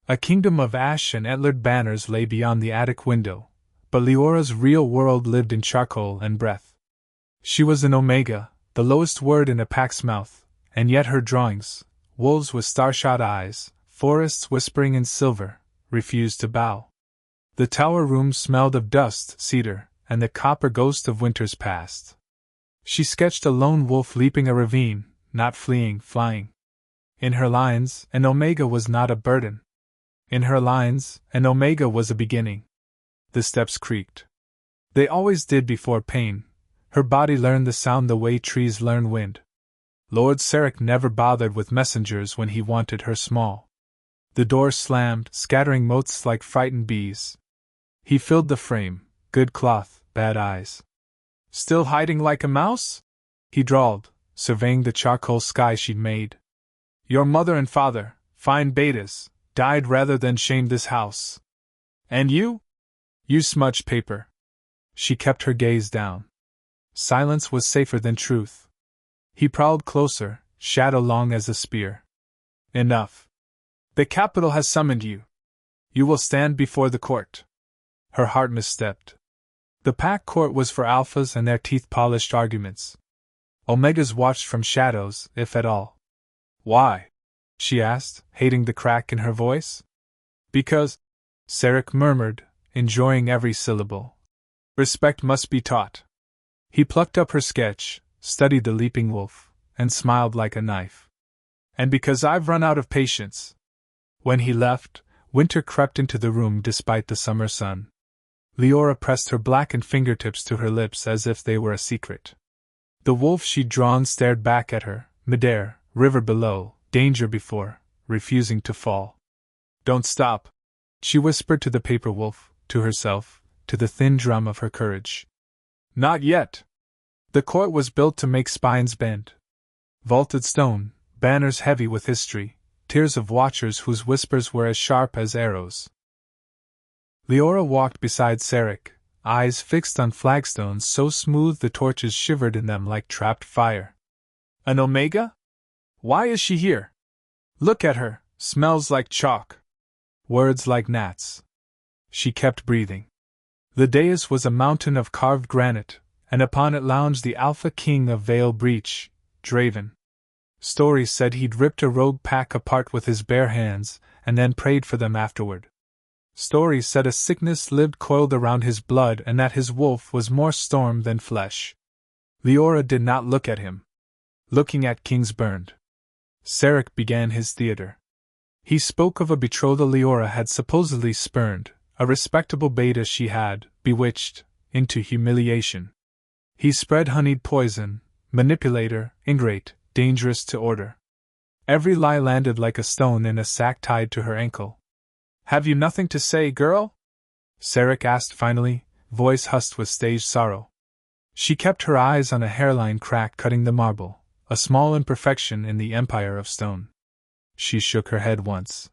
A kingdom of ash and antlered banners lay beyond the attic window, but Liora's real world lived in charcoal and breath. She was an omega, the lowest word in a pack's mouth, and yet her drawings, wolves with starshot eyes, forests whispering in silver, refused to bow. The tower room smelled of dust, cedar, and the copper ghost of winters past. She sketched a lone wolf leaping a ravine, not fleeing, flying. In her lines, an omega was not a burden. In her lines, an omega was a beginning. The steps creaked. They always did before pain. Her body learned the sound the way trees learn wind. Lord Sarek never bothered with messengers when he wanted her small. The door slammed, scattering motes like frightened bees. He filled the frame, good cloth, bad eyes. Still hiding like a mouse? He drawled, surveying the charcoal sky she'd made. Your mother and father, fine betas, died rather than shame this house. And you? You smudged paper. She kept her gaze down. Silence was safer than truth. He prowled closer, shadow long as a spear. Enough. The capital has summoned you. You will stand before the court. Her heart misstepped. The pack court was for alphas and their teeth-polished arguments. Omegas watched from shadows, if at all. Why? She asked, hating the crack in her voice. Because, Sarek murmured, enjoying every syllable. Respect must be taught. He plucked up her sketch, studied the leaping wolf, and smiled like a knife. And because I've run out of patience. When he left, winter crept into the room despite the summer sun. Liora pressed her blackened fingertips to her lips as if they were a secret. The wolf she'd drawn stared back at her, midair, river below, danger before, refusing to fall. Don't stop, she whispered to the paper wolf, to herself, to the thin drum of her courage. Not yet. The court was built to make spines bend. Vaulted stone, banners heavy with history, tiers of watchers whose whispers were as sharp as arrows. Liora walked beside Sarek, eyes fixed on flagstones so smooth the torches shivered in them like trapped fire. An omega? Why is she here? Look at her, smells like chalk. Words like gnats. She kept breathing. The dais was a mountain of carved granite, and upon it lounged the Alpha King of Vale Breach, Draven. Stories said he'd ripped a rogue pack apart with his bare hands, and then prayed for them afterward. Stories said a sickness lived coiled around his blood and that his wolf was more storm than flesh. Liora did not look at him. Looking at Kings burned. Sarek began his theater. He spoke of a betrothal Liora had supposedly spurned, a respectable beta she had, bewitched, into humiliation. He spread honeyed poison, manipulator, ingrate, dangerous to order. Every lie landed like a stone in a sack tied to her ankle. Have you nothing to say, girl? Sarek asked finally, voice hushed with staged sorrow. She kept her eyes on a hairline crack cutting the marble, a small imperfection in the empire of stone. She shook her head once.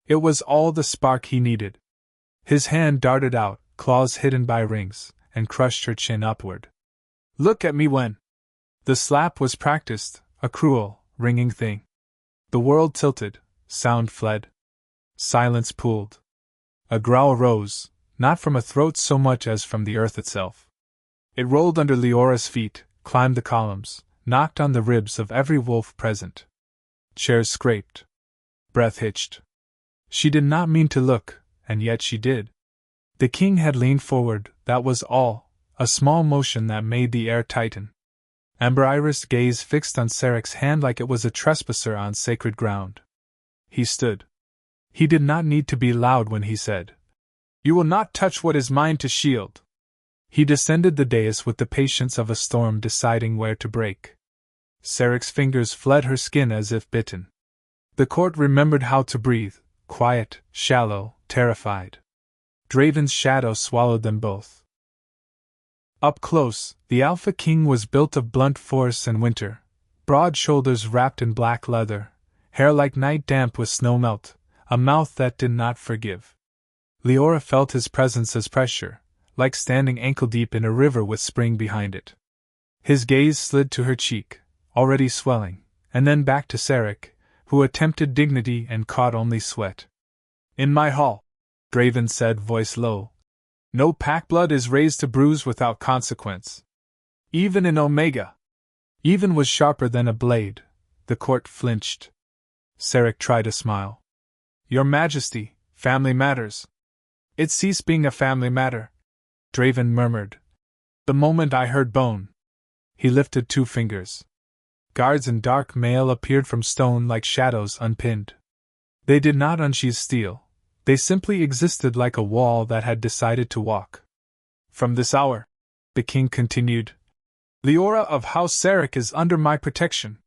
It was all the spark he needed. His hand darted out, claws hidden by rings, and crushed her chin upward. Look at me when. The slap was practiced, a cruel, ringing thing. The world tilted, sound fled. Silence pooled. A growl rose, not from a throat so much as from the earth itself. It rolled under Liora's feet, climbed the columns, knocked on the ribs of every wolf present. Chairs scraped. Breath hitched. She did not mean to look, and yet she did. The king had leaned forward, that was all, a small motion that made the air tighten. Amber-irised gaze fixed on Sarek's hand like it was a trespasser on sacred ground. He stood. He did not need to be loud when he said, You will not touch what is mine to shield. He descended the dais with the patience of a storm deciding where to break. Sarek's fingers fled her skin as if bitten. The court remembered how to breathe, quiet, shallow, terrified. Draven's shadow swallowed them both. Up close, the Alpha King was built of blunt force and winter, broad shoulders wrapped in black leather, hair like night damp with snow melt, a mouth that did not forgive. Liora felt his presence as pressure, like standing ankle-deep in a river with spring behind it. His gaze slid to her cheek, already swelling, and then back to Sarek, who attempted dignity and caught only sweat. In my hall, Draven said, voice low. No packblood is raised to bruise without consequence. Even in Omega. Even was sharper than a blade. The court flinched. Sarek tried a smile. Your Majesty, family matters. It ceased being a family matter, Draven murmured. The moment I heard bone. He lifted 2 fingers. Guards in dark mail appeared from stone like shadows unpinned. They did not unsheathe steel. They simply existed like a wall that had decided to walk. From this hour, the king continued, Liora of House Sarek is under my protection.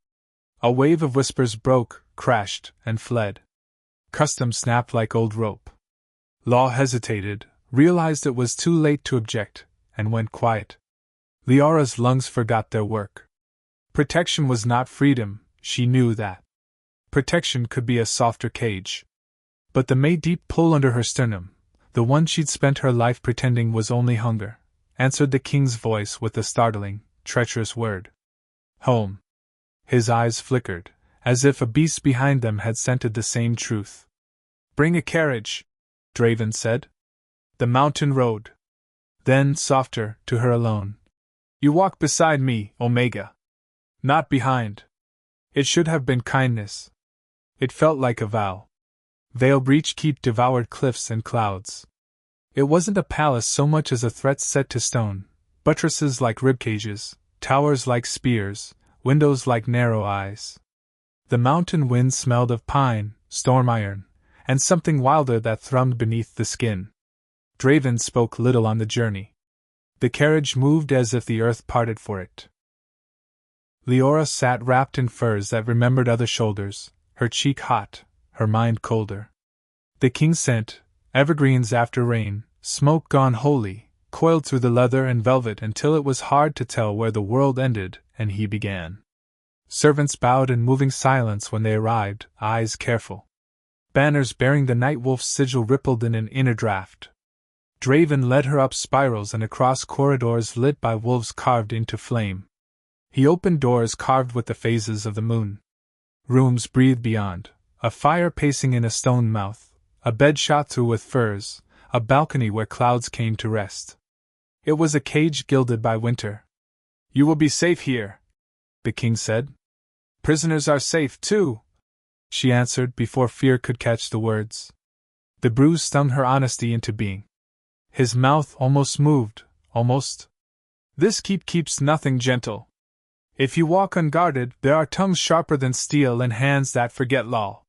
A wave of whispers broke, crashed, and fled. Custom snapped like old rope. Law hesitated, realized it was too late to object, and went quiet. Liora's lungs forgot their work. Protection was not freedom, she knew that. Protection could be a softer cage. But the deep pull under her sternum, the one she'd spent her life pretending was only hunger, answered the king's voice with a startling, treacherous word. Home. His eyes flickered, as if a beast behind them had scented the same truth. Bring a carriage, Draven said. The mountain road. Then, softer, to her alone. You walk beside me, Omega. Not behind. It should have been kindness. It felt like a vow. Veil breach keep devoured cliffs and clouds. It wasn't a palace so much as a threat set to stone, buttresses like ribcages, towers like spears, windows like narrow eyes. The mountain wind smelled of pine, storm iron, and something wilder that thrummed beneath the skin. Draven spoke little on the journey. The carriage moved as if the earth parted for it. Liora sat wrapped in furs that remembered other shoulders, her cheek hot, her mind colder. The king sent, evergreens after rain, smoke gone wholly, coiled through the leather and velvet until it was hard to tell where the world ended and he began. Servants bowed in moving silence when they arrived, eyes careful. Banners bearing the night wolf's sigil rippled in an inner draft. Draven led her up spirals and across corridors lit by wolves carved into flame. He opened doors carved with the phases of the moon. Rooms breathed beyond, a fire pacing in a stone mouth, a bed shot through with furs, a balcony where clouds came to rest. It was a cage gilded by winter. You will be safe here, the king said. Prisoners are safe, too, she answered before fear could catch the words. The bruise stung her honesty into being. His mouth almost moved, almost. This keeps nothing gentle. If you walk unguarded, there are tongues sharper than steel and hands that forget law.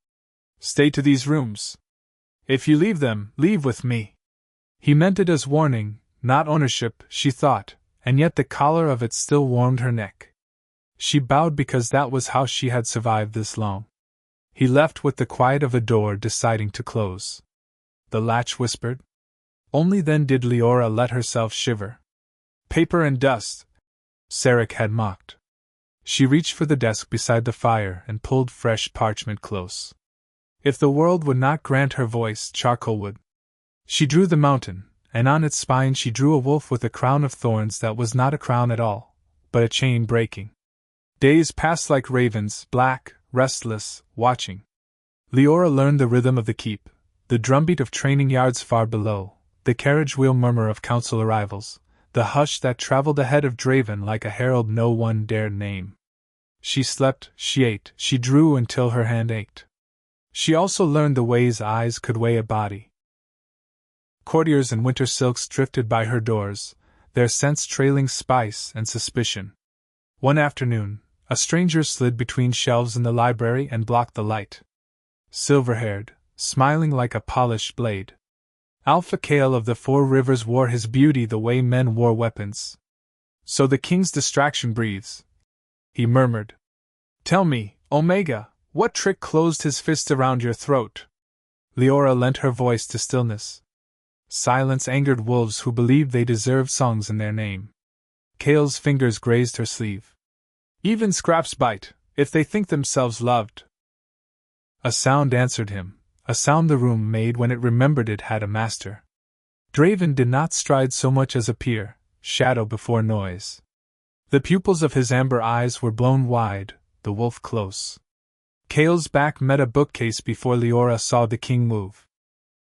Stay to these rooms. If you leave them, leave with me. He meant it as warning, not ownership, she thought, and yet the collar of it still warmed her neck. She bowed because that was how she had survived this long. He left with the quiet of a door deciding to close. The latch whispered. Only then did Liora let herself shiver. Paper and dust, Sarek had mocked. She reached for the desk beside the fire and pulled fresh parchment close. If the world would not grant her voice, charcoal would. She drew the mountain, and on its spine she drew a wolf with a crown of thorns that was not a crown at all, but a chain breaking. Days passed like ravens, black, restless, watching. Liora learned the rhythm of the keep, the drumbeat of training yards far below, the carriage wheel murmur of council arrivals, the hush that traveled ahead of Draven like a herald no one dared name. She slept, she ate, she drew until her hand ached. She also learned the ways eyes could weigh a body. Courtiers in winter silks drifted by her doors, their scents trailing spice and suspicion. One afternoon, a stranger slid between shelves in the library and blocked the light. Silver-haired, smiling like a polished blade. Alpha Kale of the Four Rivers wore his beauty the way men wore weapons. So the king's distraction breathes, he murmured. Tell me, Omega, what trick closed his fist around your throat? Liora lent her voice to stillness. Silence angered wolves who believed they deserved songs in their name. Kale's fingers grazed her sleeve. Even scraps bite, if they think themselves loved. A sound answered him, a sound the room made when it remembered it had a master. Draven did not stride so much as appear, shadow before noise. The pupils of his amber eyes were blown wide, the wolf close. Kale's back met a bookcase before Liora saw the king move.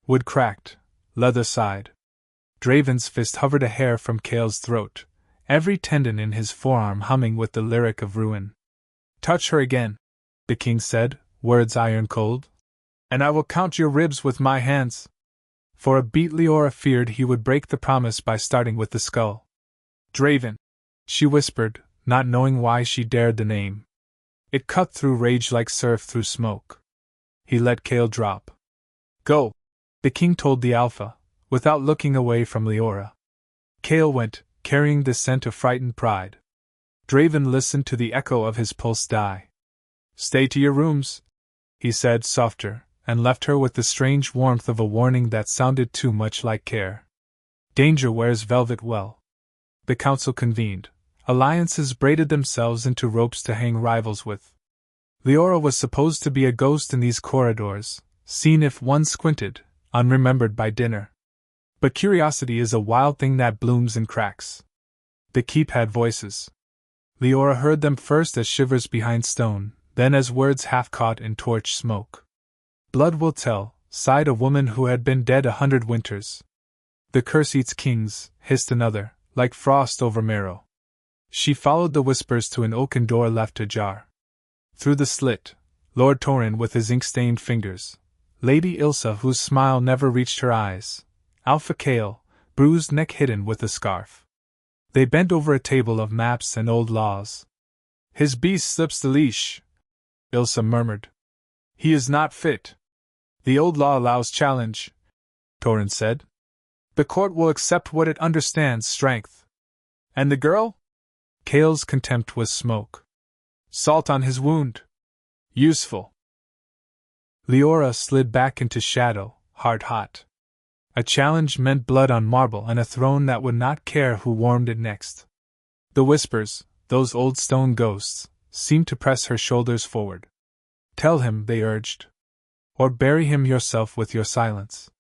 Wood cracked, leather sighed. Draven's fist hovered a hair from Kale's throat, every tendon in his forearm humming with the lyric of ruin. Touch her again, the king said, words iron cold, and I will count your ribs with my hands. For a beat Liora feared he would break the promise by starting with the skull. Draven, she whispered, not knowing why she dared the name. It cut through rage like surf through smoke. He let Kale drop. Go, the king told the Alpha, without looking away from Liora. Kale went, carrying the scent of frightened pride. Draven listened to the echo of his pulse die. Stay to your rooms, he said softer, and left her with the strange warmth of a warning that sounded too much like care. Danger wears velvet well. The council convened. Alliances braided themselves into ropes to hang rivals with. Liora was supposed to be a ghost in these corridors, seen if one squinted, unremembered by dinner. But curiosity is a wild thing that blooms in cracks. The keep had voices. Liora heard them first as shivers behind stone, then as words half caught in torch smoke. Blood will tell, sighed a woman who had been dead 100 winters. The curse eats kings, hissed another, like frost over marrow. She followed the whispers to an oaken door left ajar. Through the slit, Lord Torin with his ink-stained fingers, Lady Ilsa whose smile never reached her eyes, Alpha Kale, bruised neck hidden with a scarf. They bent over a table of maps and old laws. His beast slips the leash, Ilsa murmured. He is not fit. The old law allows challenge, Torin said. The court will accept what it understands strength. And the girl? Kale's contempt was smoke. Salt on his wound. Useful. Liora slid back into shadow, heart hot. A challenge meant blood on marble and a throne that would not care who warmed it next. The whispers, those old stone ghosts, seemed to press her shoulders forward. Tell him, they urged. Or bury him yourself with your silence.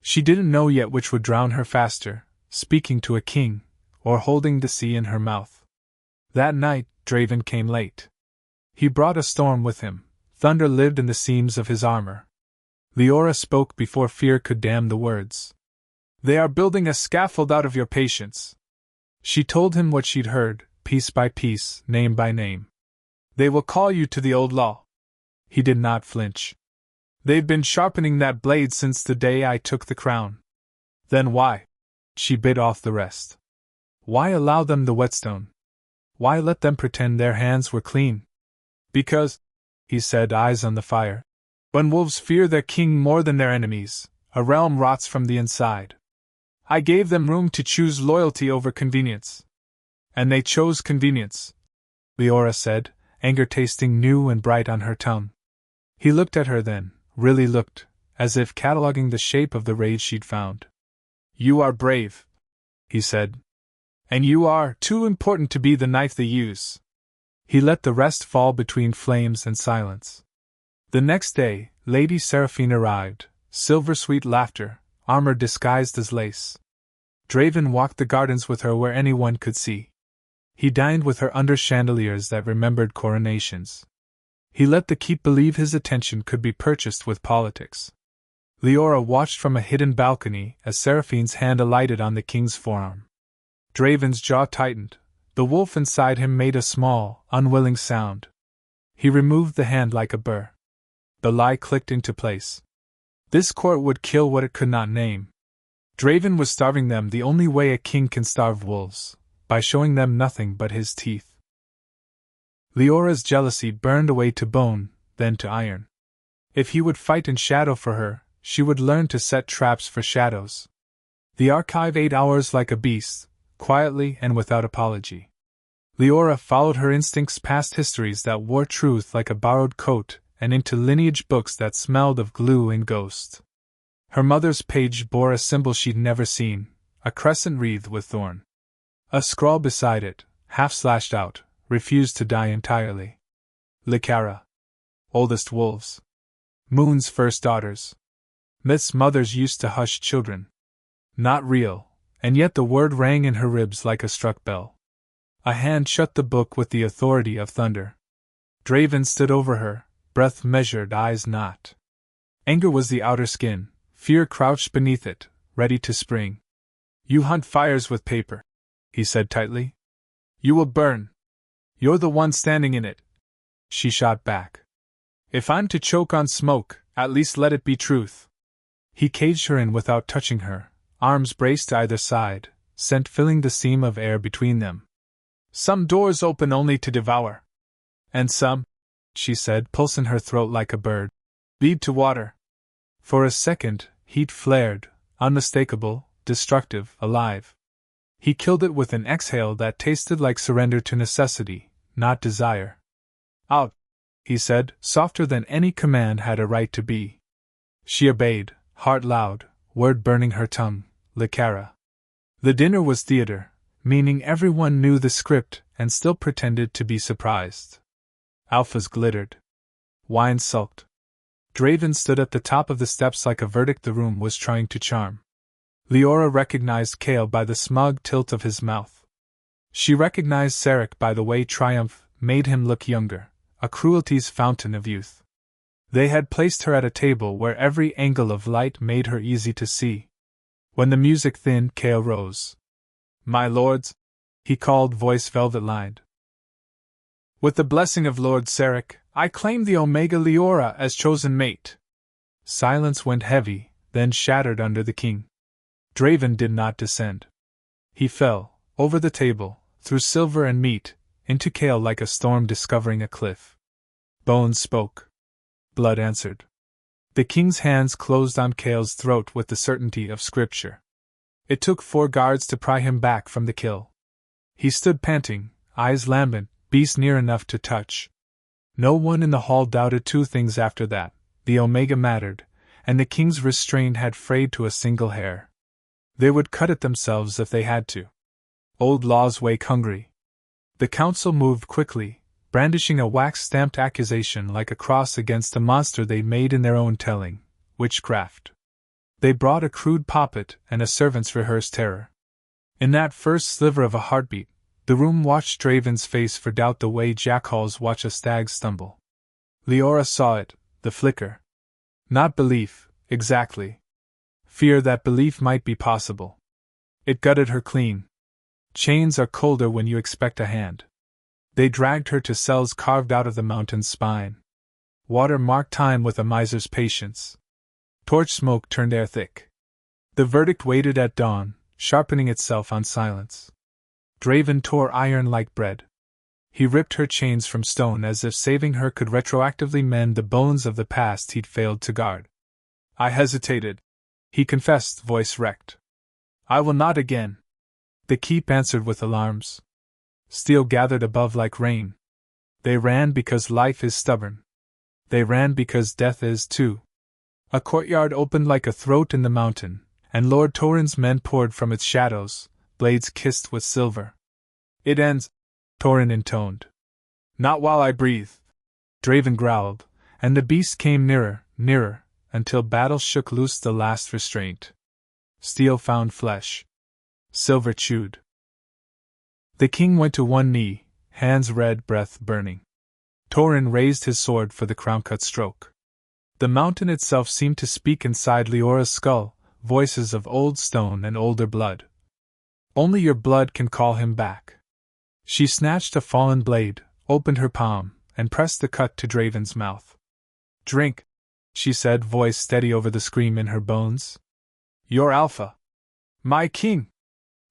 She didn't know yet which would drown her faster, speaking to a king, or holding the sea in her mouth. That night, Draven came late. He brought a storm with him. Thunder lived in the seams of his armor. Liora spoke before fear could dam the words. They are building a scaffold out of your patience. She told him what she'd heard, piece by piece, name by name. They will call you to the old law. He did not flinch. They've been sharpening that blade since the day I took the crown. Then why? She bit off the rest. Why allow them the whetstone? Why let them pretend their hands were clean? Because, he said, eyes on the fire, when wolves fear their king more than their enemies, a realm rots from the inside. I gave them room to choose loyalty over convenience. And they chose convenience, Liora said, anger tasting new and bright on her tongue. He looked at her then, really looked, as if cataloguing the shape of the rage she'd found. You are brave, he said. And you are too important to be the knife they use. He let the rest fall between flames and silence. The next day, Lady Seraphine arrived, silver-sweet laughter, armor disguised as lace. Draven walked the gardens with her where anyone could see. He dined with her under chandeliers that remembered coronations. He let the keep believe his attention could be purchased with politics. Liora watched from a hidden balcony as Seraphine's hand alighted on the king's forearm. Draven's jaw tightened. The wolf inside him made a small, unwilling sound. He removed the hand like a burr. The lie clicked into place. This court would kill what it could not name. Draven was starving them the only way a king can starve wolves, by showing them nothing but his teeth. Leora's jealousy burned away to bone, then to iron. If he would fight in shadow for her, she would learn to set traps for shadows. The archive 8 hours like a beast, quietly and without apology. Liora followed her instincts past histories that wore truth like a borrowed coat and into lineage books that smelled of glue and ghost. Her mother's page bore a symbol she'd never seen, a crescent wreathed with thorn. A scrawl beside it, half slashed out, refused to die entirely. Licara. Oldest wolves. Moon's first daughters. Myth's mothers used to hush children. Not real, and yet the word rang in her ribs like a struck bell. A hand shut the book with the authority of thunder. Draven stood over her, breath measured, eyes not. Anger was the outer skin, Fear crouched beneath it, ready to spring. You hunt fires with paper, he said tightly. You will burn. You're the one standing in it. She shot back. If I'm to choke on smoke, at least let it be truth. He caged her in without touching her, arms braced either side, scent filling the seam of air between them. Some doors open only to devour. And some, she said, pulse in her throat like a bird, lead to water. For a second, heat flared, unmistakable, destructive, alive. He killed it with an exhale that tasted like surrender to necessity, not desire. Out, he said, softer than any command had a right to be. She obeyed, heart loud, word burning her tongue, Licara. The dinner was theater, meaning everyone knew the script and still pretended to be surprised. Alphas glittered. Wine sulked. Draven stood at the top of the steps like a verdict the room was trying to charm. Liora recognized Kale by the smug tilt of his mouth. She recognized Sarek by the way triumph made him look younger, a cruelty's fountain of youth. They had placed her at a table where every angle of light made her easy to see. When the music thinned, Kale rose. My lords, he called, voice velvet-lined. With the blessing of Lord Sarek, I claim the Omega Liora as chosen mate. Silence went heavy, then shattered under the king. Draven did not descend. He fell, over the table, through silver and meat, into Kale like a storm discovering a cliff. Bones spoke. Blood answered. The king's hands closed on Kale's throat with the certainty of scripture. It took 4 guards to pry him back from the kill. He stood panting, eyes lambent, beast near enough to touch. No one in the hall doubted 2 things after that: the Omega mattered, and the king's restraint had frayed to a single hair. They would cut it themselves if they had to. Old laws wake hungry. The council moved quickly, brandishing a wax-stamped accusation like a cross against a monster they made in their own telling: witchcraft. They brought a crude poppet and a servant's rehearsed terror. In that first sliver of a heartbeat, the room watched Draven's face for doubt the way jackals watch a stag stumble. Liora saw it, the flicker. Not belief, exactly. Fear that belief might be possible. It gutted her clean. Chains are colder when you expect a hand. They dragged her to cells carved out of the mountain's spine. Water marked time with a miser's patience. Torch smoke turned air thick. The verdict waited at dawn, sharpening itself on silence. Draven tore iron like bread. He ripped her chains from stone as if saving her could retroactively mend the bones of the past he'd failed to guard. I hesitated, he confessed, voice wrecked. I will not again. The keep answered with alarms. Steel gathered above like rain. They ran because life is stubborn. They ran because death is too. A courtyard opened like a throat in the mountain, and Lord Torin's men poured from its shadows, blades kissed with silver. It ends, Torin intoned. Not while I breathe. Draven growled, and the beast came nearer, nearer, until battle shook loose the last restraint. Steel found flesh. Silver chewed. The king went to one knee, hands red, breath burning. Torin raised his sword for the crown-cut stroke. The mountain itself seemed to speak inside Liora's skull, voices of old stone and older blood. Only your blood can call him back. She snatched a fallen blade, opened her palm, and pressed the cut to Draven's mouth. Drink, she said, voice steady over the scream in her bones. Your Alpha. My king.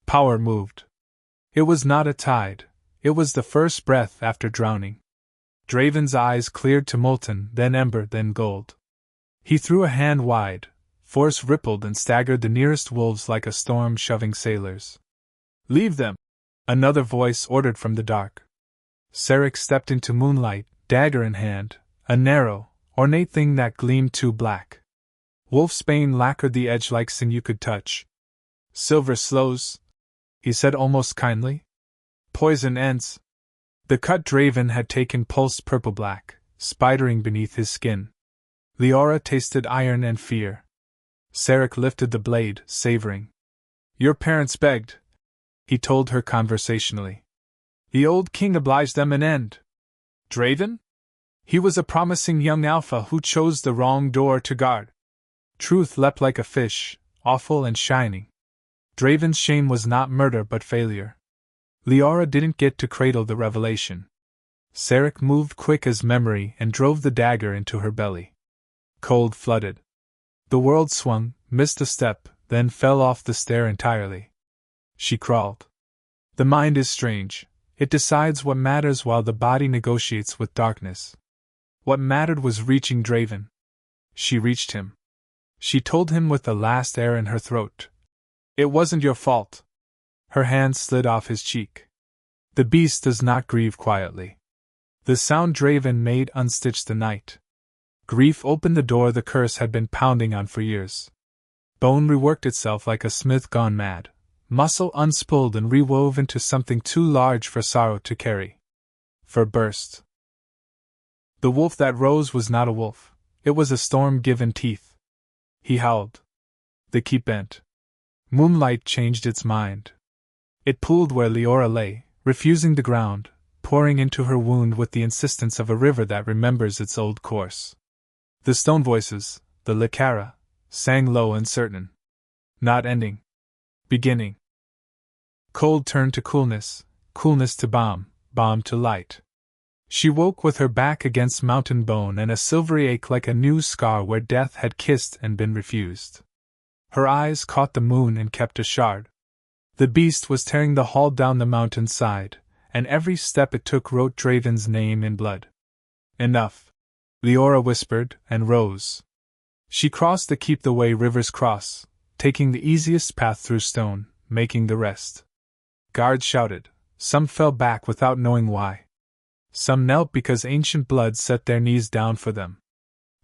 Power moved. It was not a tide, it was the first breath after drowning. Draven's eyes cleared to molten, then ember, then gold. He threw a hand wide, force rippled and staggered the nearest wolves like a storm shoving sailors. Leave them, another voice ordered from the dark. Sarek stepped into moonlight, dagger in hand, a narrow, ornate thing that gleamed too black. Wolfsbane lacquered the edge like sin you could touch. Silver slows, he said almost kindly. Poison ends. The cut Draven had taken pulsed purple-black, spidering beneath his skin. Liora tasted iron and fear. Sarek lifted the blade, savoring. Your parents begged, he told her conversationally. The old king obliged them an end. Draven? He was a promising young alpha who chose the wrong door to guard. Truth leapt like a fish, awful and shining. Draven's shame was not murder but failure. Liora didn't get to cradle the revelation. Sarek moved quick as memory and drove the dagger into her belly. Cold flooded. The world swung, missed a step, then fell off the stair entirely. She crawled. The mind is strange. It decides what matters while the body negotiates with darkness. What mattered was reaching Draven. She reached him. She told him with the last air in her throat. It wasn't your fault. Her hand slid off his cheek. The beast does not grieve quietly. The sound Draven made unstitched the night. Grief opened the door the curse had been pounding on for years. Bone reworked itself like a smith gone mad. Muscle unspooled and rewove into something too large for sorrow to carry. Fur burst. The wolf that rose was not a wolf. It was a storm given teeth. He howled. The keep bent. Moonlight changed its mind. It pooled where Liora lay, refusing the ground, pouring into her wound with the insistence of a river that remembers its old course. The stone voices, the Lycara, sang low and certain. Not ending. Beginning. Cold turned to coolness, coolness to balm, balm to light. She woke with her back against mountain bone and a silvery ache like a new scar where death had kissed and been refused. Her eyes caught the moon and kept a shard. The beast was tearing the hall down the mountain side, and every step it took wrote Draven's name in blood. Enough. Liora whispered, and rose. She crossed the keep the way rivers cross, taking the easiest path through stone, making the rest. Guards shouted. Some fell back without knowing why. Some knelt because ancient blood set their knees down for them.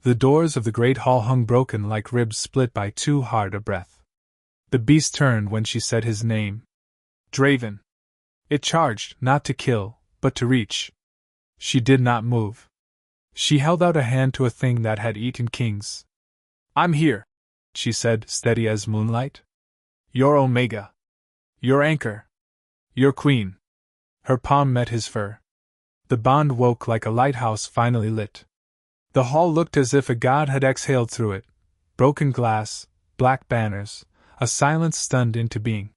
The doors of the great hall hung broken like ribs split by too hard a breath. The beast turned when she said his name. Draven. It charged, not to kill, but to reach. She did not move. She held out a hand to a thing that had eaten kings. I'm here, she said, steady as moonlight. Your Omega. Your anchor. Your queen. Her palm met his fur. The bond woke like a lighthouse finally lit. The hall looked as if a god had exhaled through it. Broken glass, black banners, a silence stunned into being.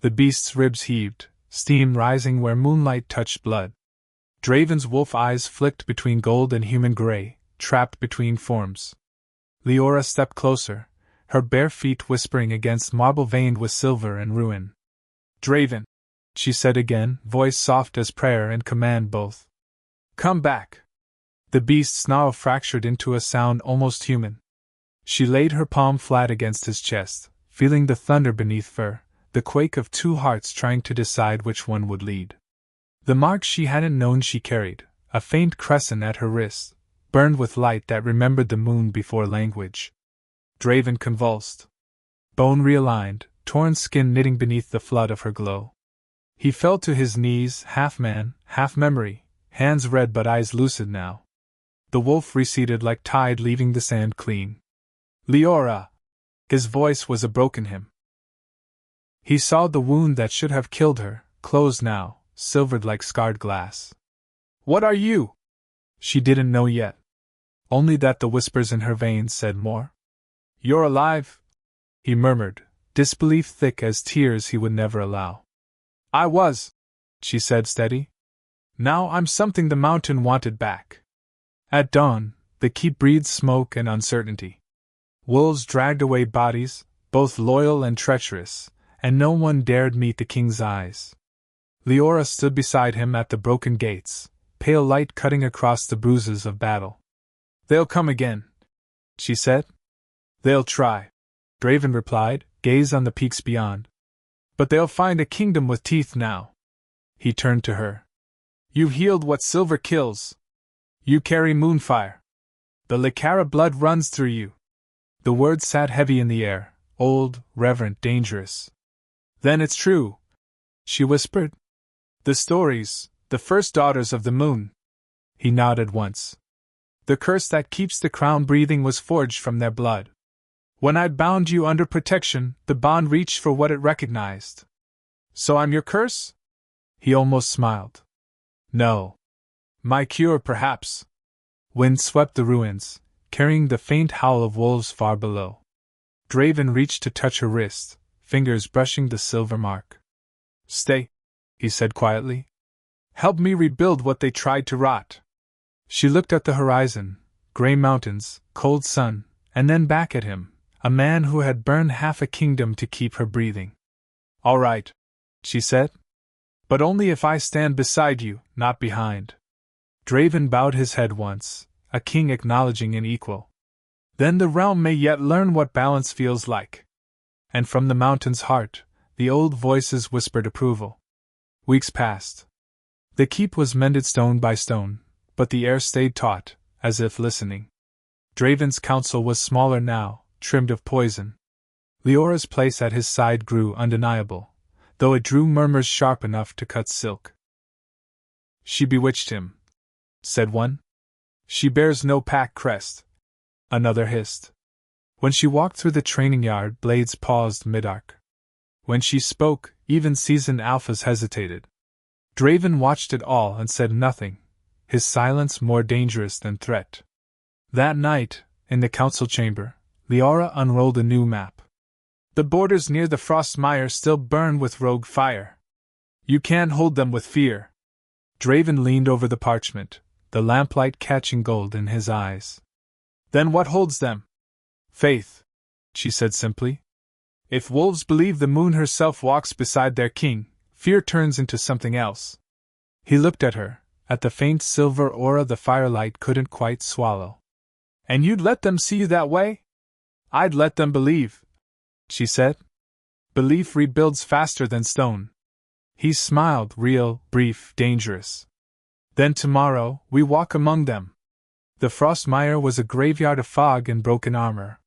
The beast's ribs heaved, steam rising where moonlight touched blood. Draven's wolf eyes flicked between gold and human gray, trapped between forms. Liora stepped closer, her bare feet whispering against marble veined with silver and ruin. Draven, she said again, voice soft as prayer and command both. Come back. The beast's snarl fractured into a sound almost human. She laid her palm flat against his chest, feeling the thunder beneath fur, the quake of two hearts trying to decide which one would lead. The mark she hadn't known she carried, a faint crescent at her wrist, burned with light that remembered the moon before language. Draven convulsed. Bone realigned, torn skin knitting beneath the flood of her glow. He fell to his knees, half man, half memory, hands red but eyes lucid now. The wolf receded like tide leaving the sand clean. Liora! His voice was a broken hymn. He saw the wound that should have killed her, closed now, silvered like scarred glass. What are you? She didn't know yet. Only that the whispers in her veins said more. You're alive? He murmured, disbelief thick as tears he would never allow. I was, she said steady. Now I'm something the mountain wanted back. At dawn, the keep breathed smoke and uncertainty. Wolves dragged away bodies, both loyal and treacherous, and no one dared meet the king's eyes. Liora stood beside him at the broken gates, pale light cutting across the bruises of battle. They'll come again, she said. They'll try, Draven replied, gaze on the peaks beyond. But they'll find a kingdom with teeth now. He turned to her. You've healed what silver kills. You carry moonfire. The Lycara blood runs through you. The words sat heavy in the air, old, reverent, dangerous. Then it's true, she whispered. The stories, the first daughters of the moon. He nodded once. The curse that keeps the crown breathing was forged from their blood. When I'd bound you under protection, the bond reached for what it recognized. So I'm your curse? He almost smiled. No. My cure, perhaps. Wind swept the ruins, carrying the faint howl of wolves far below. Draven reached to touch her wrist, fingers brushing the silver mark. "Stay," he said quietly. "Help me rebuild what they tried to rot." She looked at the horizon, gray mountains, cold sun, and then back at him, a man who had burned half a kingdom to keep her breathing. "All right," she said. "But only if I stand beside you, not behind." Draven bowed his head once, a king acknowledging an equal. "Then the realm may yet learn what balance feels like." And from the mountain's heart, the old voices whispered approval. Weeks passed. The keep was mended stone by stone, but the air stayed taut, as if listening. Draven's council was smaller now, trimmed of poison. Liora's place at his side grew undeniable, though it drew murmurs sharp enough to cut silk. "She bewitched him," said one. "She bears no pack crest," another hissed. When she walked through the training yard, blades paused mid-arc. When she spoke, even seasoned alphas hesitated. Draven watched it all and said nothing, his silence more dangerous than threat. That night, in the council chamber, Liora unrolled a new map. The borders near the Frostmire still burn with rogue fire. "You can't hold them with fear." Draven leaned over the parchment, the lamplight catching gold in his eyes. "Then what holds them?" "Faith," she said simply. "If wolves believe the moon herself walks beside their king, fear turns into something else." He looked at her, at the faint silver aura the firelight couldn't quite swallow. "And you'd let them see you that way?" "I'd let them believe," she said. "Belief rebuilds faster than stone." He smiled, real, brief, dangerous. "Then tomorrow, we walk among them." The Frostmire was a graveyard of fog and broken armor.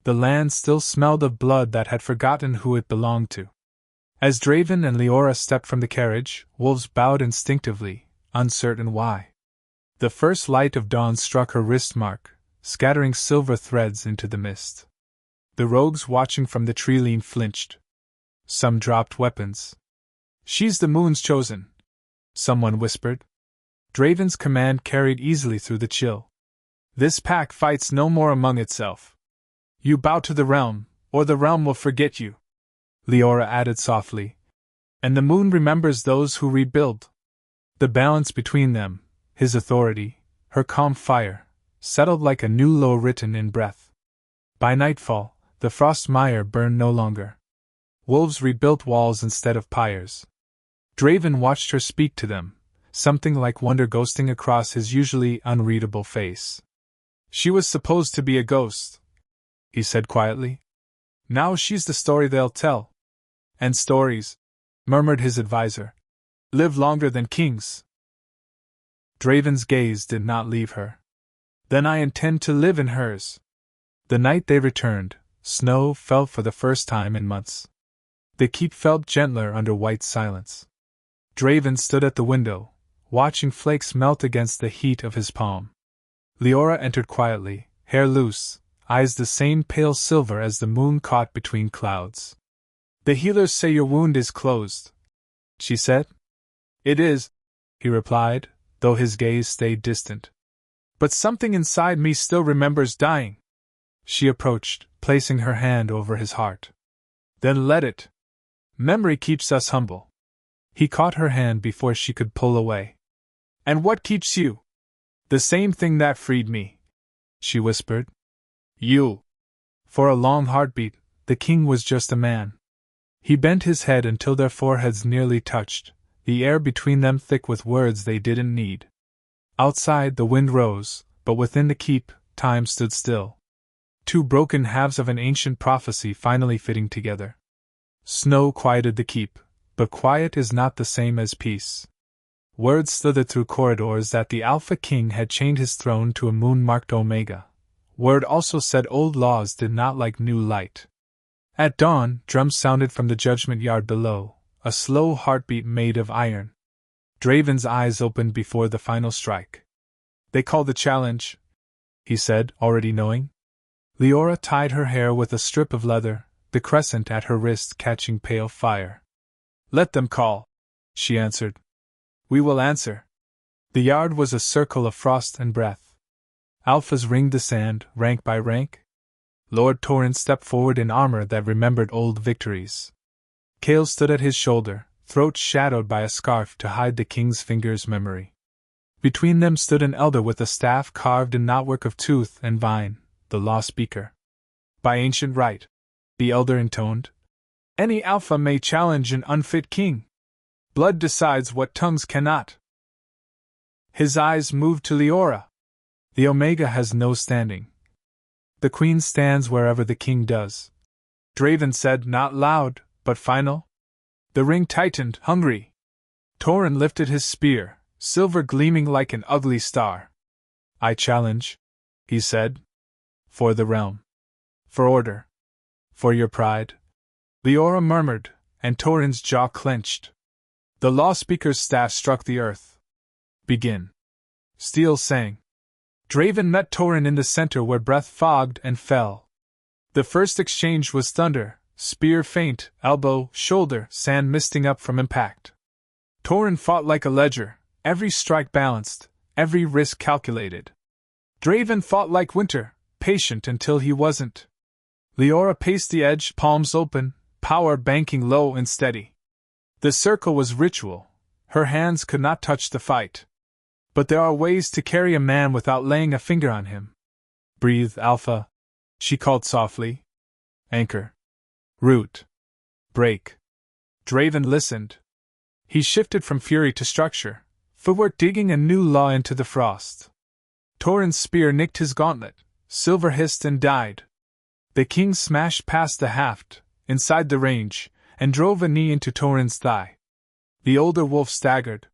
The land still smelled of blood that had forgotten who it belonged to. As Draven and Liora stepped from the carriage, wolves bowed instinctively, uncertain why. The first light of dawn struck her wrist mark, scattering silver threads into the mist. The rogues watching from the tree-lean flinched. Some dropped weapons. "She's the moon's chosen," someone whispered. Draven's command carried easily through the chill. "This pack fights no more among itself. You bow to the realm, or the realm will forget you," Liora added softly. "And the moon remembers those who rebuild." The balance between them, his authority, her calm fire, settled like a new law written in breath. By nightfall, the Frostmire burned no longer. Wolves rebuilt walls instead of pyres. Draven watched her speak to them, something like wonder ghosting across his usually unreadable face. "She was supposed to be a ghost," he said quietly. "Now she's the story they'll tell." "And stories," murmured his advisor, "live longer than kings." Draven's gaze did not leave her. "Then I intend to live in hers." The night they returned, snow fell for the first time in months. The keep felt gentler under white silence. Draven stood at the window, watching flakes melt against the heat of his palm. Liora entered quietly, hair loose, eyes the same pale silver as the moon caught between clouds. "The healers say your wound is closed," she said. "It is," he replied, though his gaze stayed distant. "But something inside me still remembers dying." She approached, placing her hand over his heart. "Then let it. Memory keeps us humble." He caught her hand before she could pull away. "And what keeps you?" "The same thing that freed me," she whispered. "You." For a long heartbeat, the king was just a man. He bent his head until their foreheads nearly touched, the air between them thick with words they didn't need. Outside the wind rose, but within the keep, time stood still. Two broken halves of an ancient prophecy finally fitting together. Snow quieted the keep, but quiet is not the same as peace. Word slithered through corridors that the Alpha King had chained his throne to a moon-marked Omega. Word also said old laws did not like new light. At dawn, drums sounded from the judgment yard below, a slow heartbeat made of iron. Draven's eyes opened before the final strike. "They call the challenge," he said, already knowing. Liora tied her hair with a strip of leather, the crescent at her wrist catching pale fire. "Let them call," she answered. "We will answer." The yard was a circle of frost and breath. Alphas ringed the sand, rank by rank. Lord Torrin stepped forward in armor that remembered old victories. Cale stood at his shoulder, throat shadowed by a scarf to hide the king's fingers' memory. Between them stood an elder with a staff carved in knotwork of tooth and vine, the law speaker. By ancient right, the elder intoned, any alpha may challenge an unfit king. Blood decides what tongues cannot. His eyes moved to Liora. The Omega has no standing. The queen stands wherever the king does. Draven said, not loud, but final. The ring tightened, hungry. Torrin lifted his spear, silver gleaming like an ugly star. I challenge, he said. For the realm. For order. For your pride. Liora murmured, and Torrin's jaw clenched. The law speaker's staff struck the earth. Begin. Steel sang. Draven met Torrin in the center where breath fogged and fell. The first exchange was thunder, spear faint, elbow, shoulder, sand misting up from impact. Torrin fought like a ledger, every strike balanced, every risk calculated. Draven fought like winter, patient until he wasn't. Liora paced the edge, palms open, power banking low and steady. The circle was ritual. Her hands could not touch the fight. But there are ways to carry a man without laying a finger on him. Breathe, Alpha, she called softly. Anchor. Root. Break. Draven listened. He shifted from fury to structure, footwork digging a new law into the frost. Torrin's spear nicked his gauntlet, silver hissed and died. The king smashed past the haft, inside the range, and drove a knee into Torrin's thigh. The older wolf staggered.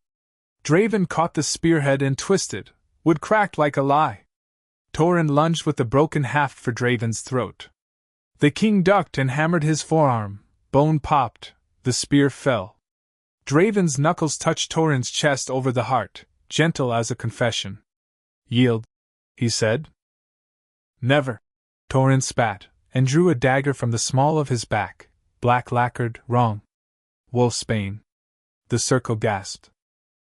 Draven caught the spearhead and twisted, wood cracked like a lie. Torrin lunged with the broken haft for Draven's throat. The king ducked and hammered his forearm, bone popped, the spear fell. Draven's knuckles touched Torrin's chest over the heart, gentle as a confession. Yield, he said. Never. Torrin spat, and drew a dagger from the small of his back, black lacquered, wrong. Wolfsbane. The circle gasped.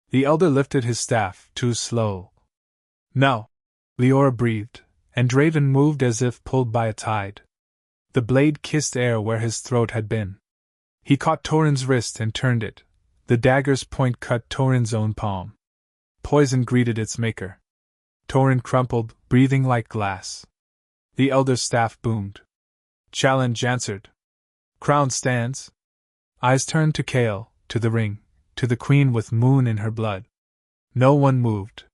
The elder lifted his staff, too slow. No. Liora breathed, and Draven moved as if pulled by a tide. The blade kissed air where his throat had been. He caught Torrin's wrist and turned it. The dagger's point cut Torrin's own palm. Poison greeted its maker. Torrin crumpled, breathing like glass. The elder's staff boomed. Challenge answered. Crown stands. Eyes turned to Cale, to the ring, to the queen with moon in her blood. No one moved.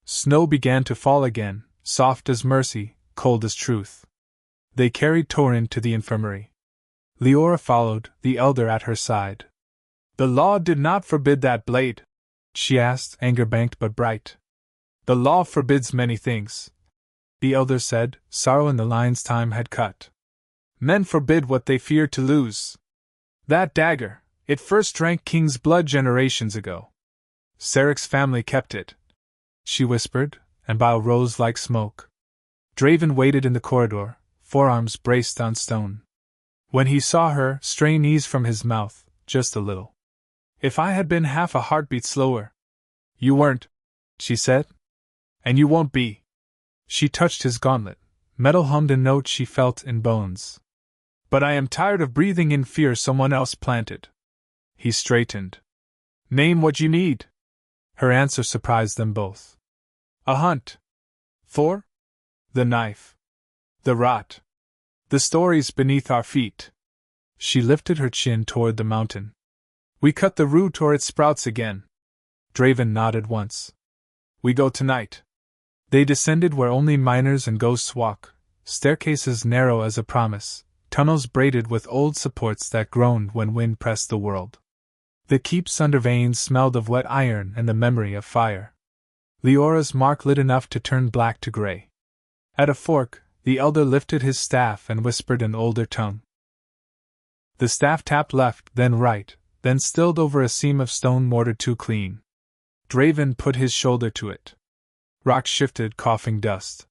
Snow began to fall again, soft as mercy, cold as truth. They carried Torrin to the infirmary. Liora followed, the elder at her side. The law did not forbid that blade, she asked, anger banked but bright. The law forbids many things, the elder said, sorrow in the lion's time had cut. Men forbid what they fear to lose. That dagger, it first drank king's blood generations ago. Sarek's family kept it, she whispered, and bile rose like smoke. Draven waited in the corridor, forearms braced on stone. When he saw her, strain eased from his mouth, just a little. If I had been half a heartbeat slower. You weren't, she said. And you won't be. She touched his gauntlet, metal hummed a note she felt in bones. But I am tired of breathing in fear someone else planted. He straightened. Name what you need. Her answer surprised them both. A hunt. For? The knife. The rot. The stories beneath our feet. She lifted her chin toward the mountain. We cut the root or it sprouts again. Draven nodded once. We go tonight. They descended where only miners and ghosts walk, staircases narrow as a promise, tunnels braided with old supports that groaned when wind pressed the world. The keep's under veins smelled of wet iron and the memory of fire. Liora's mark lit enough to turn black to gray. At a fork, the elder lifted his staff and whispered in older tongue. The staff tapped left, then right, then stilled over a seam of stone mortar too clean. Draven put his shoulder to it. Rock shifted, coughing dust.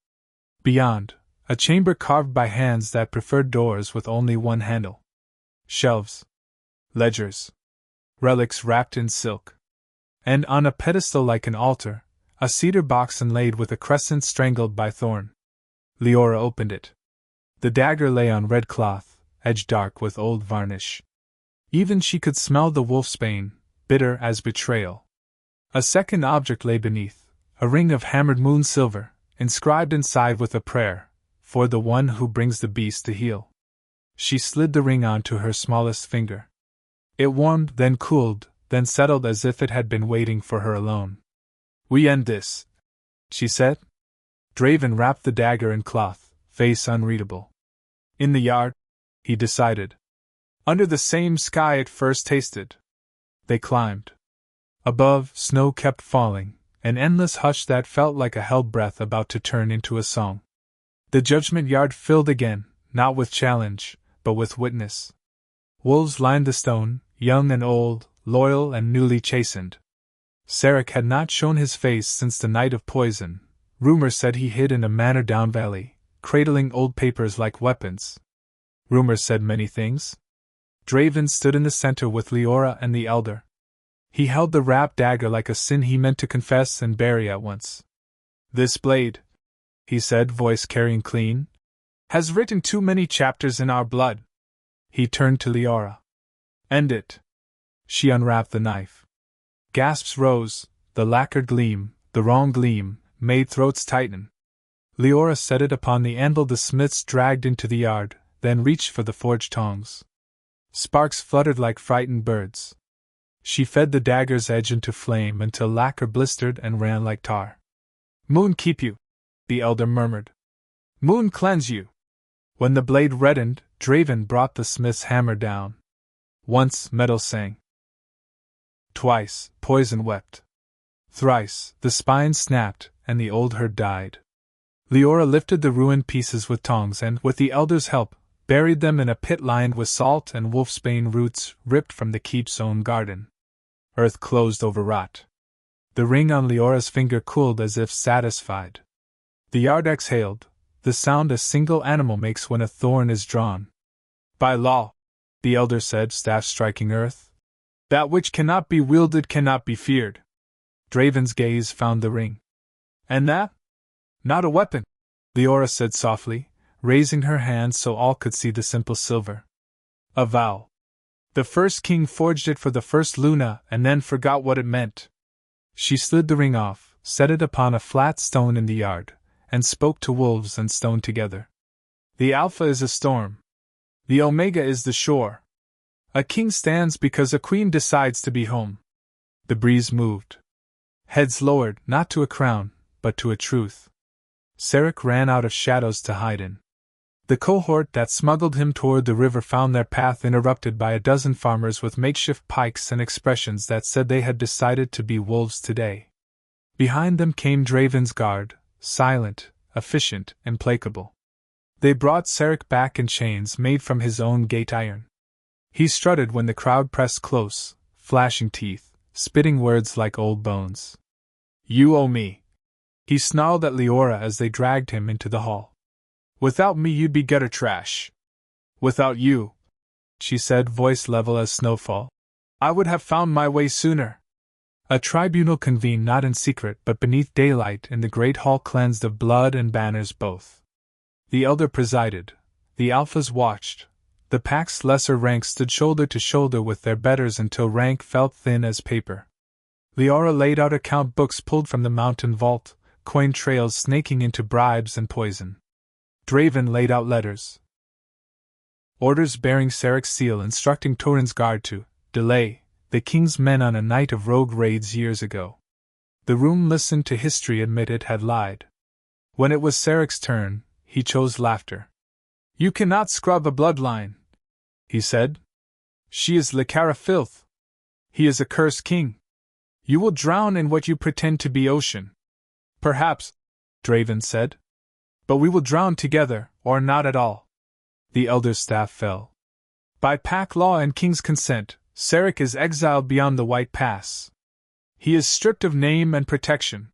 Beyond, a chamber carved by hands that preferred doors with only one handle. Shelves. Ledgers. Relics wrapped in silk. And on a pedestal like an altar, a cedar box inlaid with a crescent strangled by thorn. Liora opened it. The dagger lay on red cloth, edged dark with old varnish. Even she could smell the wolfsbane, bitter as betrayal. A second object lay beneath, a ring of hammered moon silver, inscribed inside with a prayer, for the one who brings the beast to heel. She slid the ring onto her smallest finger. It warmed, then cooled, then settled as if it had been waiting for her alone. "We end this," she said. Draven wrapped the dagger in cloth, face unreadable. "In the yard," he decided. "Under the same sky it first tasted." They climbed. Above, snow kept falling, an endless hush that felt like a held breath about to turn into a song. The judgment yard filled again, not with challenge, but with witness. Wolves lined the stone, young and old, loyal and newly chastened. Sarek had not shown his face since the night of poison. Rumor said he hid in a manor down valley, cradling old papers like weapons. Rumor said many things. Draven stood in the center with Liora and the elder. He held the wrapped dagger like a sin he meant to confess and bury at once. "This blade," he said, voice carrying clean, "has written too many chapters in our blood." He turned to Liora. "End it." She unwrapped the knife. Gasps rose, the lacquered gleam, the wrong gleam, made throats tighten. Liora set it upon the anvil the smiths dragged into the yard, then reached for the forged tongs. Sparks fluttered like frightened birds. She fed the dagger's edge into flame until lacquer blistered and ran like tar. "Moon keep you," the elder murmured. "Moon cleanse you." When the blade reddened, Draven brought the smith's hammer down. Once, metal sang. Twice, poison wept. Thrice, the spine snapped, and the old herd died. Liora lifted the ruined pieces with tongs and, with the elder's help, buried them in a pit lined with salt and wolfsbane roots ripped from the keep's own garden. Earth closed over rot. The ring on Leora's finger cooled as if satisfied. The yard exhaled, the sound a single animal makes when a thorn is drawn. "By law," the elder said, staff striking earth, "that which cannot be wielded cannot be feared." Draven's gaze found the ring. "And that?" "Not a weapon," Liora said softly, raising her hand so all could see the simple silver. "A vow. The first king forged it for the first Luna and then forgot what it meant." She slid the ring off, set it upon a flat stone in the yard, and spoke to wolves and stone together. "The Alpha is a storm. The Omega is the shore. A king stands because a queen decides to be home." The breeze moved. Heads lowered, not to a crown, but to a truth. Sarek ran out of shadows to hide in. The cohort that smuggled him toward the river found their path interrupted by a dozen farmers with makeshift pikes and expressions that said they had decided to be wolves today. Behind them came Draven's guard, silent, efficient, implacable. They brought Sarek back in chains made from his own gate iron. He strutted when the crowd pressed close, flashing teeth, spitting words like old bones. "You owe me," he snarled at Liora as they dragged him into the hall. "Without me you'd be gutter trash." "Without you," she said, voice level as snowfall, "I would have found my way sooner." A tribunal convened not in secret but beneath daylight in the great hall cleansed of blood and banners both. The elder presided, the alphas watched, the pack's lesser ranks stood shoulder to shoulder with their betters until rank felt thin as paper. Liora laid out account books pulled from the mountain vault, coin trails snaking into bribes and poison. Draven laid out letters. Orders bearing Sarek's seal instructing Torin's guard to delay the king's men on a night of rogue raids years ago. The room listened to history admit it had lied. When it was Sarek's turn, he chose laughter. "You cannot scrub a bloodline," he said. "She is Lycara filth. He is a cursed king. You will drown in what you pretend to be ocean." "Perhaps," Draven said. "But we will drown together, or not at all." The elder's staff fell. "By pack law and king's consent, Sarek is exiled beyond the White Pass. He is stripped of name and protection.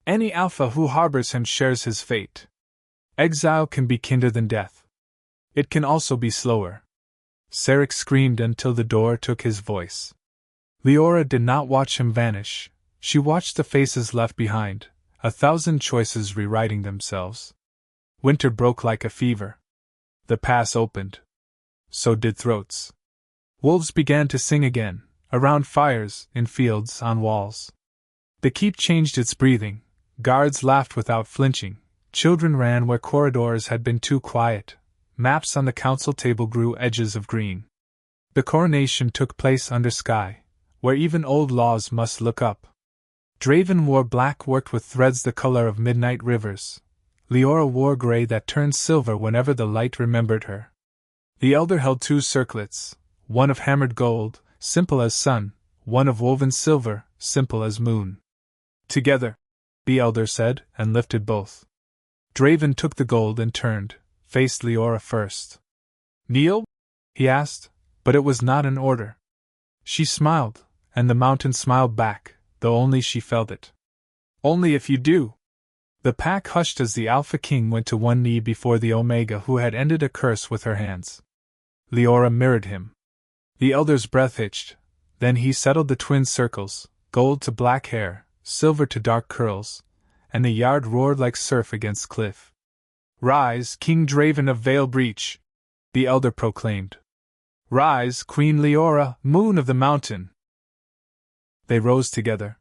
Any alpha who harbors him shares his fate. Exile can be kinder than death. It can also be slower." Sarek screamed until the door took his voice. Liora did not watch him vanish. She watched the faces left behind, a thousand choices rewriting themselves. Winter broke like a fever. The pass opened. So did throats. Wolves began to sing again, around fires, in fields, on walls. The keep changed its breathing, guards laughed without flinching, children ran where corridors had been too quiet, maps on the council table grew edges of green. The coronation took place under sky, where even old laws must look up. Draven wore black worked with threads the color of midnight rivers. Liora wore gray that turned silver whenever the light remembered her. The elder held two circlets, one of hammered gold, simple as sun, one of woven silver, simple as moon. Together, the elder said, and lifted both. Draven took the gold and turned, faced Liora first. Kneel? He asked, but it was not an order. She smiled, and the mountain smiled back, though only she felt it. Only if you do. The pack hushed as the Alpha King went to one knee before the Omega who had ended a curse with her hands. Liora mirrored him. The elder's breath hitched, then he settled the twin circles, gold to black hair, silver to dark curls, and the yard roared like surf against cliff. Rise, King Draven of Vale Breach, the elder proclaimed. Rise, Queen Liora, moon of the mountain. They rose together.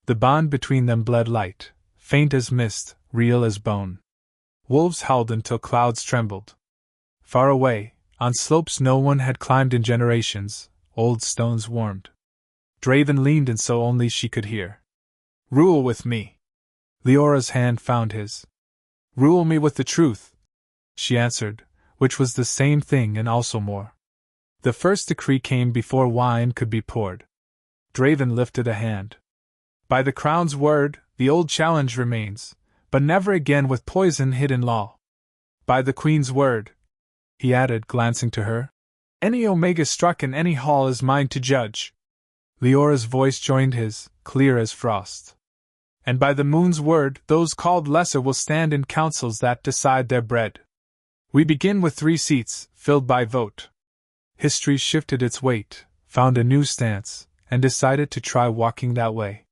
The bond between them bled light, faint as mist, real as bone. Wolves howled until clouds trembled. Far away, on slopes no one had climbed in generations, old stones warmed. Draven leaned and so only she could hear. Rule with me. Leora's hand found his. Rule me with the truth, she answered, which was the same thing and also more. The first decree came before wine could be poured. Draven lifted a hand. By the crown's word, the old challenge remains, but never again with poison hid in law. By the queen's word, he added, glancing to her, any Omega struck in any hall is mine to judge. Leora's voice joined his, clear as frost. And by the moon's word, those called lesser will stand in councils that decide their bread. We begin with 3 seats, filled by vote. History shifted its weight, found a new stance, and decided to try walking that way.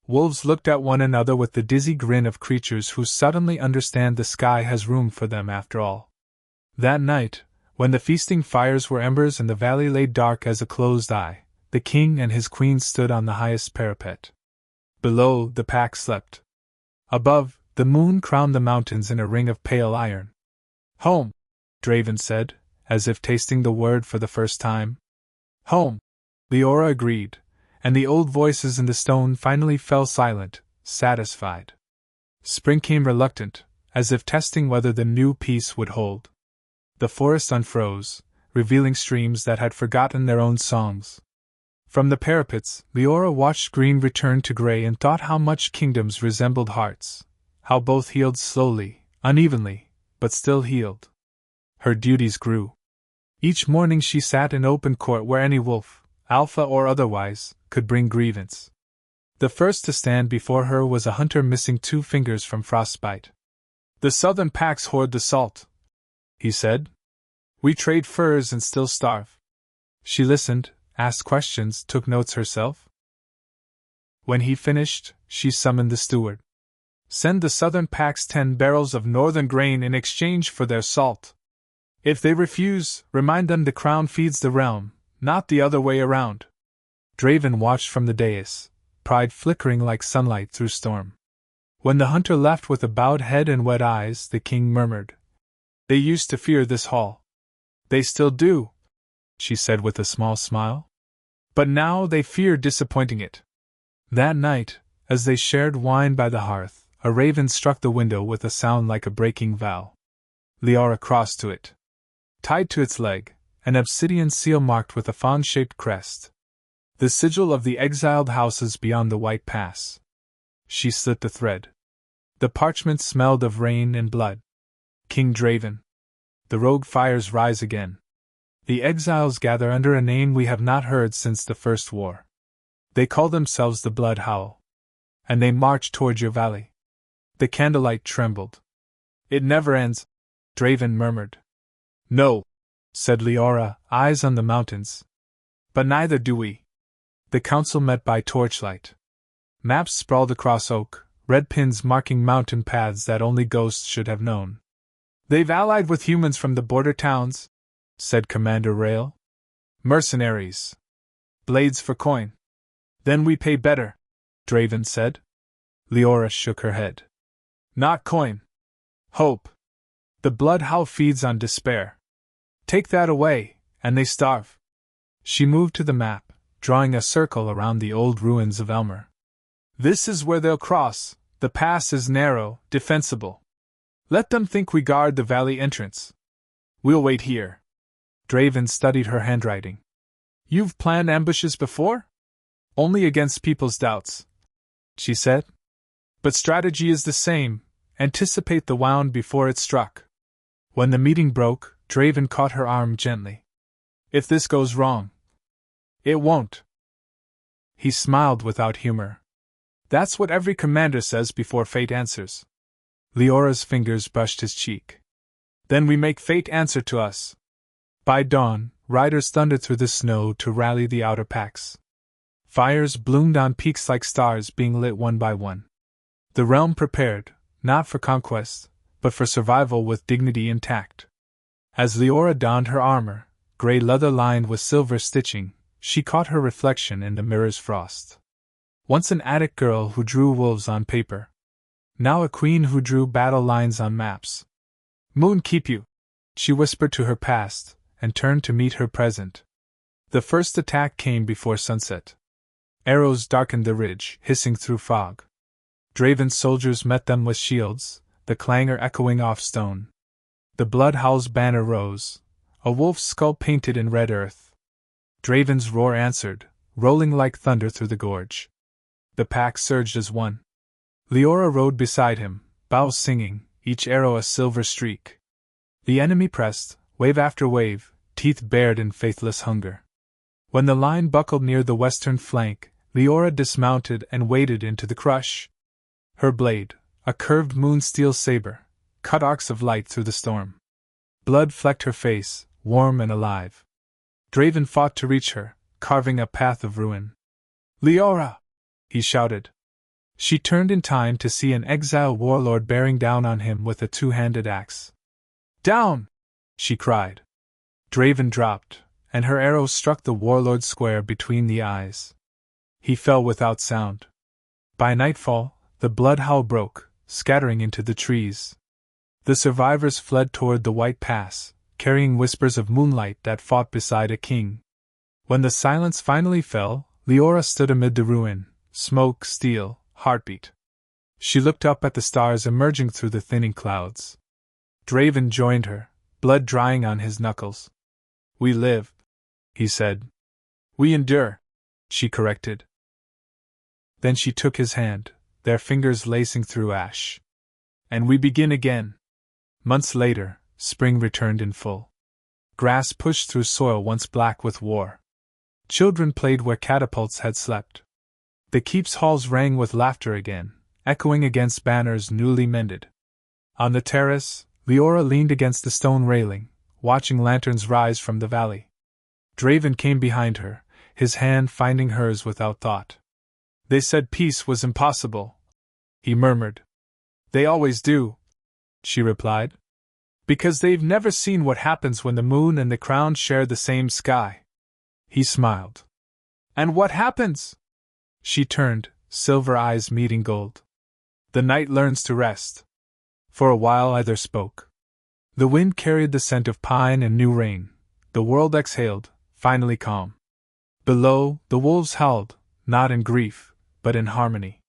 Wolves looked at one another with the dizzy grin of creatures who suddenly understand the sky has room for them after all. That night, when the feasting fires were embers and the valley lay dark as a closed eye, the king and his queen stood on the highest parapet. Below, the pack slept. Above, the moon crowned the mountains in a ring of pale iron. Home, Draven said, as if tasting the word for the first time. Home, Liora agreed, and the old voices in the stone finally fell silent, satisfied. Spring came reluctant, as if testing whether the new peace would hold. The forest unfroze, revealing streams that had forgotten their own songs. From the parapets, Liora watched green return to gray and thought how much kingdoms resembled hearts, how both healed slowly, unevenly, but still healed. Her duties grew. Each morning she sat in open court where any wolf, alpha or otherwise, could bring grievance. The first to stand before her was a hunter missing 2 fingers from frostbite. The southern packs hoard the salt, he said. We trade furs and still starve. She listened, asked questions, took notes herself. When he finished, she summoned the steward. Send the southern packs 10 barrels of northern grain in exchange for their salt. If they refuse, remind them the crown feeds the realm, not the other way around. Draven watched from the dais, pride flickering like sunlight through storm. When the hunter left with a bowed head and wet eyes, the king murmured, They used to fear this hall. They still do, she said with a small smile. But now they fear disappointing it. That night, as they shared wine by the hearth, a raven struck the window with a sound like a breaking vow. Liora crossed to it. Tied to its leg, an obsidian seal marked with a fawn-shaped crest. The sigil of the exiled houses beyond the White Pass. She slit the thread. The parchment smelled of rain and blood. King Draven. The rogue fires rise again. The exiles gather under a name we have not heard since the First War. They call themselves the Blood Howl. And they march toward your valley. The candlelight trembled. It never ends, Draven murmured. No, said Liora, eyes on the mountains. But neither do we. The council met by torchlight. Maps sprawled across oak, red pins marking mountain paths that only ghosts should have known. They've allied with humans from the border towns, said Commander Rail. Mercenaries. Blades for coin. Then we pay better, Draven said. Liora shook her head. Not coin. Hope. The bloodhound feeds on despair. Take that away, and they starve. She moved to the map, drawing a circle around the old ruins of Elmer. This is where they'll cross. The pass is narrow, defensible. Let them think we guard the valley entrance. We'll wait here. Draven studied her handwriting. You've planned ambushes before? Only against people's doubts, she said. But strategy is the same. Anticipate the wound before it struck. When the meeting broke, Draven caught her arm gently. If this goes wrong. It won't. He smiled without humor. That's what every commander says before fate answers. Leora's fingers brushed his cheek. Then we make fate answer to us. By dawn, riders thundered through the snow to rally the outer packs. Fires bloomed on peaks like stars being lit one by one. The realm prepared, not for conquest, but for survival with dignity intact. As Liora donned her armor, gray leather lined with silver stitching, she caught her reflection in the mirror's frost. Once an Attic girl who drew wolves on paper. Now a queen who drew battle lines on maps. Moon keep you, she whispered to her past, and turned to meet her present. The first attack came before sunset. Arrows darkened the ridge, hissing through fog. Draven's soldiers met them with shields, the clangor echoing off stone. The Bloodhowl's banner rose, a wolf's skull painted in red earth. Draven's roar answered, rolling like thunder through the gorge. The pack surged as one. Liora rode beside him, bows singing, each arrow a silver streak. The enemy pressed, wave after wave, teeth bared in faithless hunger. When the line buckled near the western flank, Liora dismounted and waded into the crush. Her blade, a curved moon-steel saber, cut arcs of light through the storm. Blood flecked her face, warm and alive. Draven fought to reach her, carving a path of ruin. Liora! He shouted. She turned in time to see an exile warlord bearing down on him with a two-handed axe. Down! She cried. Draven dropped, and her arrow struck the warlord square between the eyes. He fell without sound. By nightfall, the bloodhowl broke, scattering into the trees. The survivors fled toward the White Pass, carrying whispers of moonlight that fought beside a king. When the silence finally fell, Liora stood amid the ruin, smoke, steel, heartbeat. She looked up at the stars emerging through the thinning clouds. Draven joined her, blood drying on his knuckles. We live, he said. We endure, she corrected. Then she took his hand, their fingers lacing through ash. And we begin again. Months later, spring returned in full. Grass pushed through soil once black with war. Children played where catapults had slept. The keep's halls rang with laughter again, echoing against banners newly mended. On the terrace, Liora leaned against the stone railing, watching lanterns rise from the valley. Draven came behind her, his hand finding hers without thought. They said peace was impossible, he murmured. They always do, she replied. Because they've never seen what happens when the moon and the crown share the same sky. He smiled. And what happens? She turned, silver eyes meeting gold. The night learns to rest. For a while either spoke. The wind carried the scent of pine and new rain. The world exhaled, finally calm. Below, the wolves howled, not in grief, but in harmony.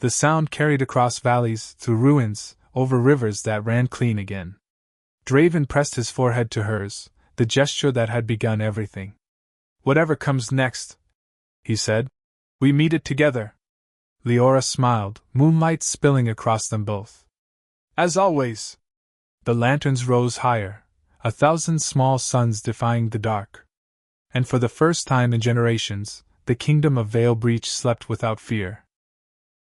The sound carried across valleys, through ruins, over rivers that ran clean again. Draven pressed his forehead to hers, the gesture that had begun everything. Whatever comes next, he said, we meet it together. Liora smiled, moonlight spilling across them both. As always. The lanterns rose higher, 1,000 small suns defying the dark. And for the first time in generations, the kingdom of Veil Breach slept without fear.